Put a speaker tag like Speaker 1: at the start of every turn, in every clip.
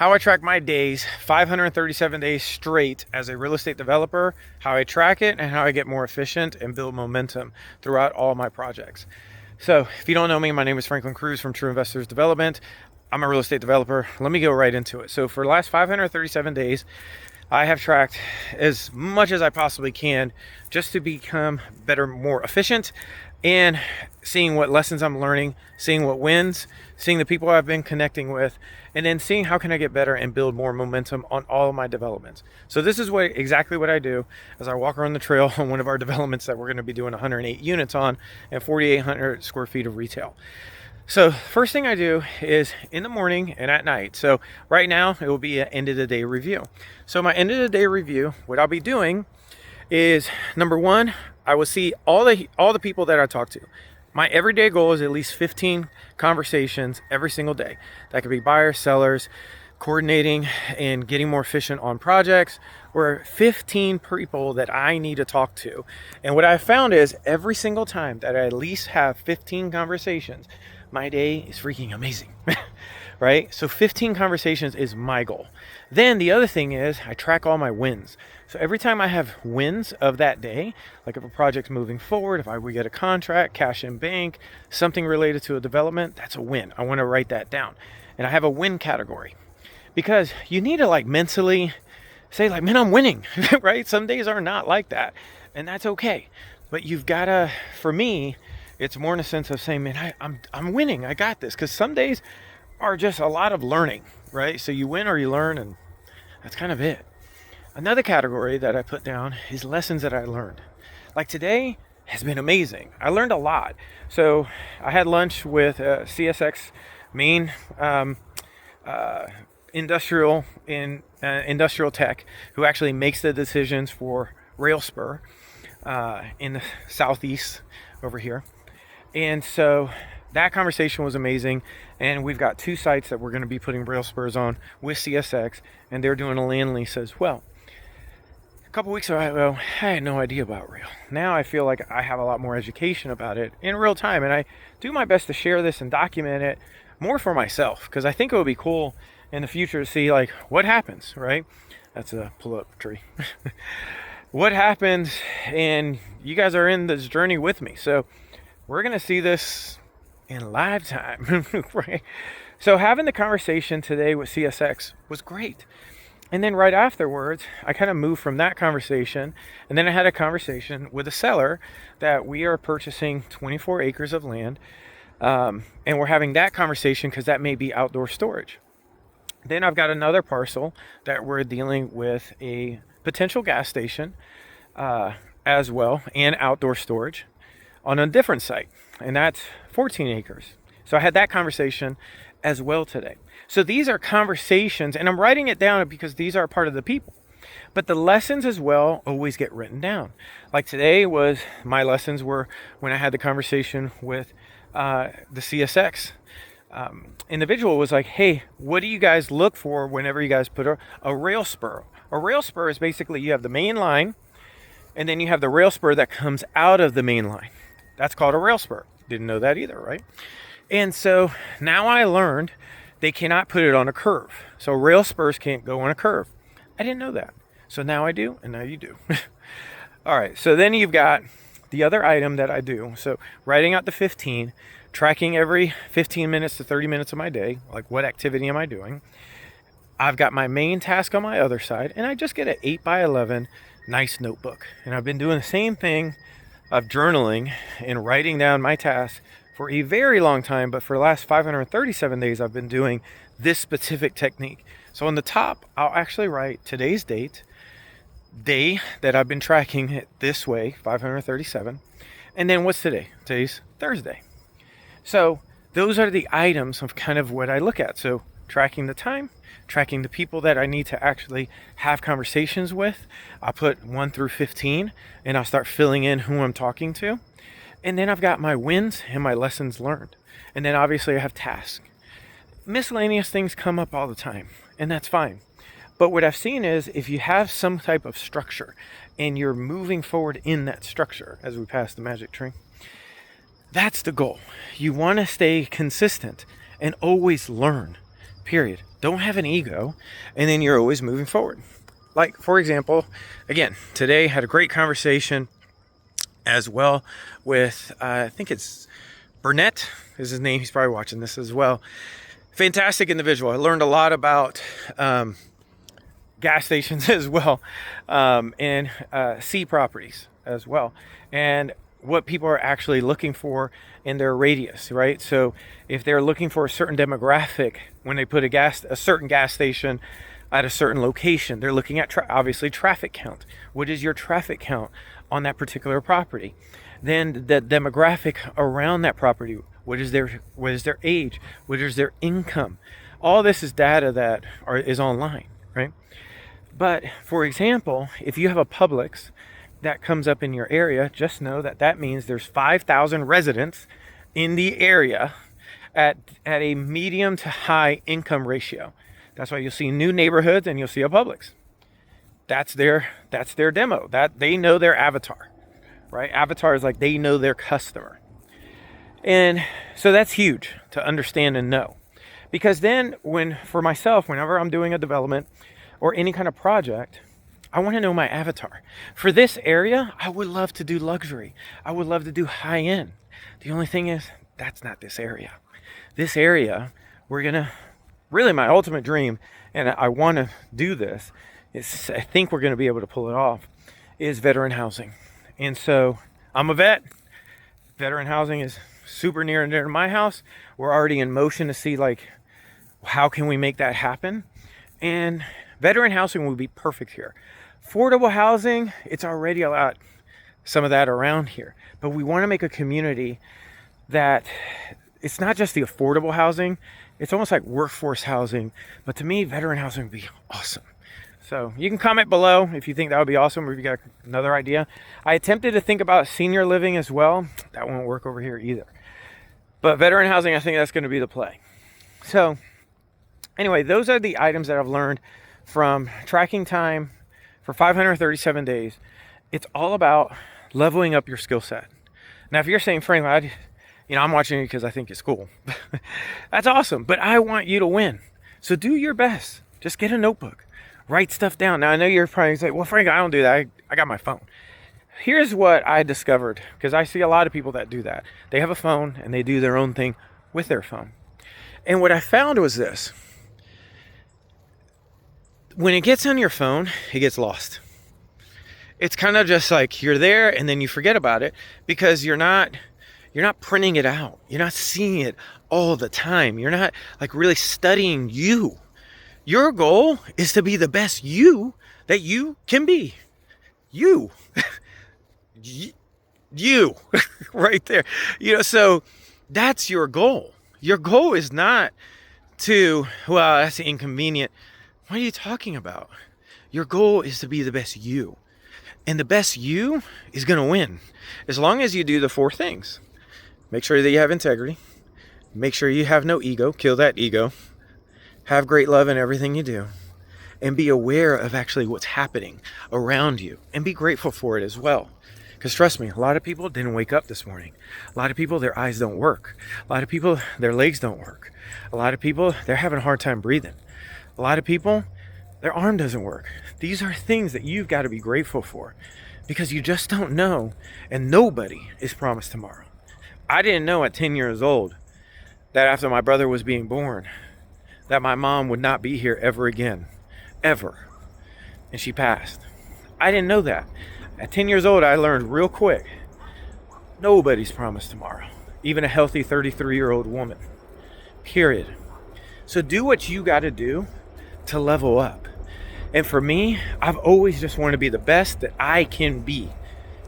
Speaker 1: how I track my days, 537 days straight as a real estate developer, how I track it, and how I get more efficient and build momentum throughout all my projects. So if you don't know me, my name is Franklin Cruz from True Investors Development. I'm a real estate developer. Let me go right into it. So for the last 537 days, I have tracked as much as I possibly can just to become better, more efficient, and seeing what lessons I'm learning, seeing what wins, seeing the people I've been connecting with, and then seeing how can I get better and build more momentum on all of my developments. So this is exactly what I do as I walk around the trail on one of our developments that we're going to be doing 108 units on and 4,800 square feet of retail. So first thing I do is in the morning and at night. So right now it will be an end of the day review. So my end of the day review, what I'll be doing is, number one, I will see all the people that I talk to. My everyday goal is at least 15 conversations every single day. That could be buyers, sellers, coordinating and getting more efficient on projects, or 15 people that I need to talk to. And what I found is every single time that I at least have 15 conversations, my day is freaking amazing, right? So 15 conversations is my goal. Then the other thing is I track all my wins. So every time I have wins of that day, like if a project's moving forward, if we get a contract, cash in bank, something related to a development, that's a win. I want to write that down. And I have a win category because you need to mentally say man, I'm winning, right? Some days are not like that, and that's okay. But you've got to, for me, it's more in a sense of saying, man, I'm winning. I got this. Because some days are just a lot of learning, right? So you win or you learn, and that's kind of it. Another category that I put down is lessons that I learned. Like today has been amazing. I learned a lot. So I had lunch with CSX Main industrial tech, who actually makes the decisions for RailSpur in the southeast over here. And so that conversation was amazing. And we've got 2 sites that we're going to be putting rail spurs on with CSX, and they're doing a land lease as well. A couple weeks ago, I had no idea about rail. Now I feel like I have a lot more education about it in real time, and I do my best to share this and document it more for myself, because I think it would be cool in the future to see what happens, right? That's a pull-up tree. What happens, and you guys are in this journey with me. So we're going to see this in live time, right? So having the conversation today with CSX was great. And then right afterwards, I kind of moved from that conversation. And then I had a conversation with a seller that we are purchasing 24 acres of land. And we're having that conversation because that may be outdoor storage. Then I've got another parcel that we're dealing with a potential gas station as well, and outdoor storage on a different site, and that's 14 acres. So I had that conversation as well today. So these are conversations, and I'm writing it down because these are part of the people. But the lessons as well always get written down. Like today my lessons were when I had the conversation with the CSX individual was like, hey, what do you guys look for whenever you guys put a rail spur? A rail spur is basically you have the main line, and then you have the rail spur that comes out of the main line. That's called a rail spur. Didn't know that either, right? And so now I learned they cannot put it on a curve. So rail spurs can't go on a curve. I didn't know that. So now I do, and now you do. All right, so then you've got the other item that I do. So writing out the 15, tracking every 15 minutes to 30 minutes of my day, like what activity am I doing? I've got my main task on my other side, and I just get an 8x11 nice notebook. And I've been doing the same thing of journaling and writing down my tasks for a very long time, but for the last 537 days, I've been doing this specific technique. So on the top, I'll actually write today's day that I've been tracking it this way, 537. And then what's today? Today's Thursday. So those are the items of kind of what I look at. So tracking the time, tracking the people that I need to actually have conversations with. I'll put 1 through 15, and I'll start filling in who I'm talking to. And then I've got my wins and my lessons learned. And then obviously I have tasks. Miscellaneous things come up all the time, and that's fine. But what I've seen is if you have some type of structure and you're moving forward in that structure as we pass the magic tree, that's the goal. You want to stay consistent and always learn. period. Don't have an ego, and then you're always moving forward. Like, for example, again, today had a great conversation as well with, I think it's Burnett is his name. He's probably watching this as well. Fantastic individual. I learned a lot about gas stations as well, and C properties as well, and what people are actually looking for in their radius, right? So if they're looking for a certain demographic, when they put a certain gas station at a certain location, they're looking at obviously traffic count. What is your traffic count on that particular property? Then the demographic around that property. What is their age? What is their income? All this is data that is online, right? But for example, if you have a Publix that comes up in your area, just know that means there's 5,000 residents in the area at a medium to high income ratio. That's why you'll see new neighborhoods and you'll see a Publix. That's their demo. That they know their avatar, right? Avatar is like they know their customer. And so that's huge to understand and know. Because then for myself, whenever I'm doing a development or any kind of project, I want to know my avatar. For this area, I would love to do luxury. I would love to do high end. The only thing is, that's not this area. This area, really my ultimate dream, and I want to do this, I think we're going to be able to pull it off, is veteran housing. And so I'm a vet. Veteran housing is super near and dear to my house. We're already in motion to see how can we make that happen. And veteran housing will be perfect here. Affordable housing, it's already a lot, some of that around here. But we want to make a community that it's not just the affordable housing, it's almost like workforce housing. But to me, veteran housing would be awesome. So you can comment below if you think that would be awesome, or if you got another idea. I attempted to think about senior living as well. That won't work over here either. But veteran housing, I think that's going to be the play. So anyway, those are the items that I've learned from tracking time for 537 days. It's all about leveling up your skill set. Now, if you're saying, Franklin, I'm watching you because I think it's cool. That's awesome. But I want you to win. So do your best. Just get a notebook. Write stuff down. Now, I know you're probably saying, well, Frank, I don't do that. I got my phone. Here's what I discovered, because I see a lot of people that do that. They have a phone and they do their own thing with their phone. And what I found was this. When it gets on your phone, it gets lost. It's kind of just like you're there and then you forget about it because you're not printing it out. You're not seeing it all the time. You're not really studying you. Your goal is to be the best you that you can be. You. You. Right there. So that's your goal. Your goal is not that's inconvenient. What are you talking about? Your goal is to be the best you. And the best you is going to win. As long as you do the 4 things. Make sure that you have integrity. Make sure you have no ego. Kill that ego. Have great love in everything you do. And be aware of actually what's happening around you. And be grateful for it as well. Because trust me, a lot of people didn't wake up this morning. A lot of people, their eyes don't work. A lot of people, their legs don't work. A lot of people, they're having a hard time breathing. A lot of people, their arm doesn't work. These are things that you've got to be grateful for. Because you just don't know. And nobody is promised tomorrow. I didn't know at 10 years old that after my brother was being born, that my mom would not be here ever again. Ever. And she passed. I didn't know that. At 10 years old, I learned real quick, nobody's promised tomorrow. Even a healthy 33-year-old woman. Period. So do what you got to do to level up. And for me, I've always just wanted to be the best that I can be.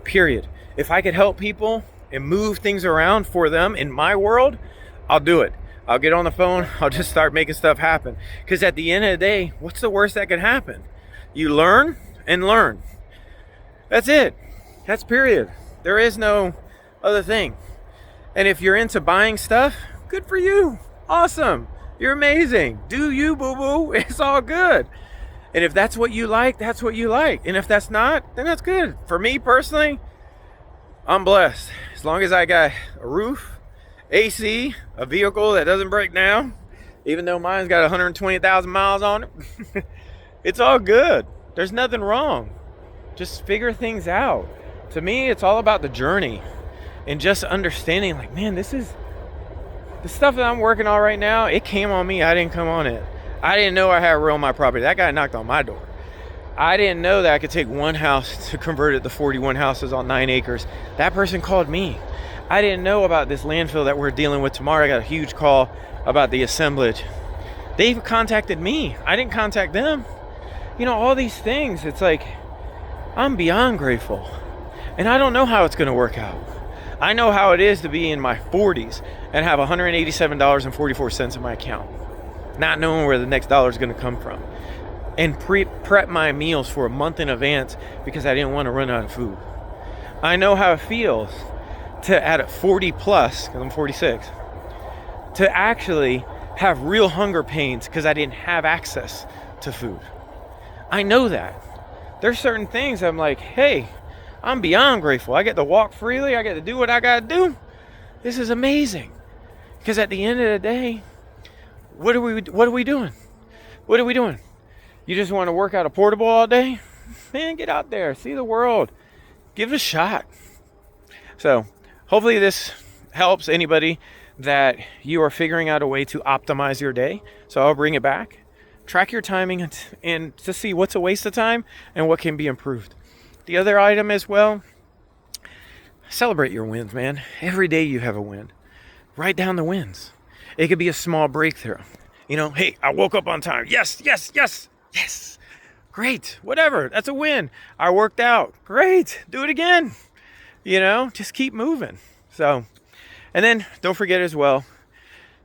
Speaker 1: Period. If I could help people and move things around for them in my world, I'll do it. I'll get on the phone. I'll just start making stuff happen. Because at the end of the day, what's the worst that can happen? You learn and learn. That's it. That's period. There is no other thing. And if you're into buying stuff, good for you. Awesome. You're amazing. Do you, boo-boo. It's all good. And if that's what you like, that's what you like. And if that's not, then that's good. For me personally, I'm blessed. As long as I got a roof, AC, a vehicle that doesn't break down, even though mine's got 120,000 miles on it. It's all good. There's nothing wrong. Just figure things out. To me, it's all about the journey and just understanding, like, man, this is the stuff that I'm working on right now. It came on me. I didn't come on it. I didn't know I had real on my property. That guy knocked on my door. I didn't know that I could take one house to convert it to 41 houses on 9 acres. That person called me. I didn't know about this landfill that we're dealing with tomorrow. I got a huge call about the assemblage. They've contacted me. I didn't contact them. You know, all these things, it's like, I'm beyond grateful. And I don't know how it's going to work out. I know how it is to be in my 40s and have $187.44 in my account, not knowing where the next dollar is going to come from, and prep my meals for a month in advance because I didn't want to run out of food. I know how it feels to, at 40 plus, because I'm 46, to actually have real hunger pains because I didn't have access to food. I know that. There's certain things I'm like, hey, I'm beyond grateful. I get to walk freely. I get to do what I got to do. This is amazing. Because at the end of the day, what are we doing? What are we doing? You just want to work out a portable all day? Man, get out there. See the world. Give it a shot. So hopefully this helps anybody that you are figuring out a way to optimize your day. So I'll bring it back. Track your timing and to see what's a waste of time and what can be improved. The other item as well, celebrate your wins, man. Every day you have a win. Write down the wins. It could be a small breakthrough. You know, hey, I woke up on time. Yes, yes, yes, yes. Great, whatever. That's a win. I worked out. Great, do it again. You know, just keep moving. So, and then don't forget as well,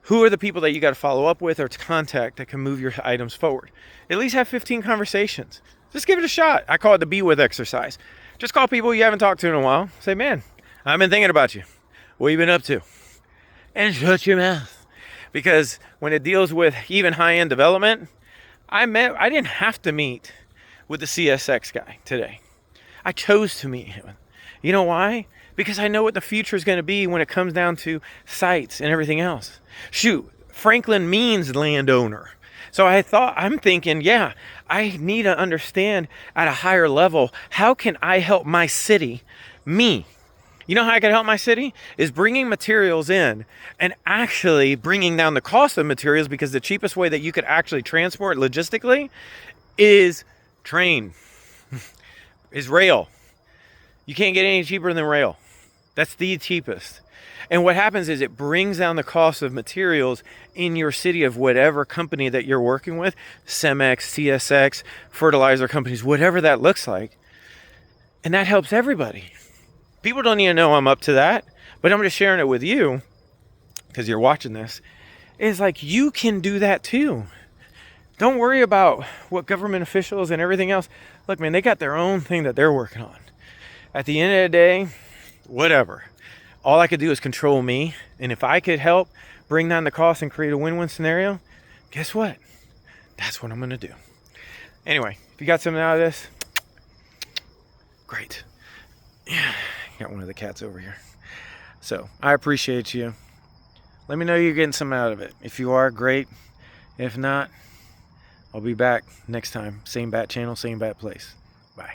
Speaker 1: who are the people that you got to follow up with or to contact that can move your items forward? At least have 15 conversations. Just give it a shot. I call it the be with exercise. Just call people you haven't talked to in a while. Say, man, I've been thinking about you. What have you been up to? And shut your mouth. Because when it deals with even high-end development, I didn't have to meet with the CSX guy today. I chose to meet him. You know why? Because I know what the future is going to be when it comes down to sites and everything else. Shoot, Franklin means landowner. So I'm thinking, yeah, I need to understand at a higher level, how can I help my city, me? You know how I can help my city? Is bringing materials in and actually bringing down the cost of materials, because the cheapest way that you could actually transport logistically is train, is rail. You can't get any cheaper than rail. That's the cheapest. And what happens is it brings down the cost of materials in your city of whatever company that you're working with, Cemex, CSX, fertilizer companies, whatever that looks like. And that helps everybody. People don't even know I'm up to that, but I'm just sharing it with you because you're watching this. It's like you can do that too. Don't worry about what government officials and everything else. Look, man, they got their own thing that they're working on. At the end of the day, whatever. All I could do is control me. And if I could help bring down the cost and create a win-win scenario, guess what? That's what I'm going to do. Anyway, if you got something out of this, great. Yeah, got one of the cats over here. So I appreciate you. Let me know you're getting something out of it. If you are, great. If not, I'll be back next time. Same bat channel, same bat place. Bye.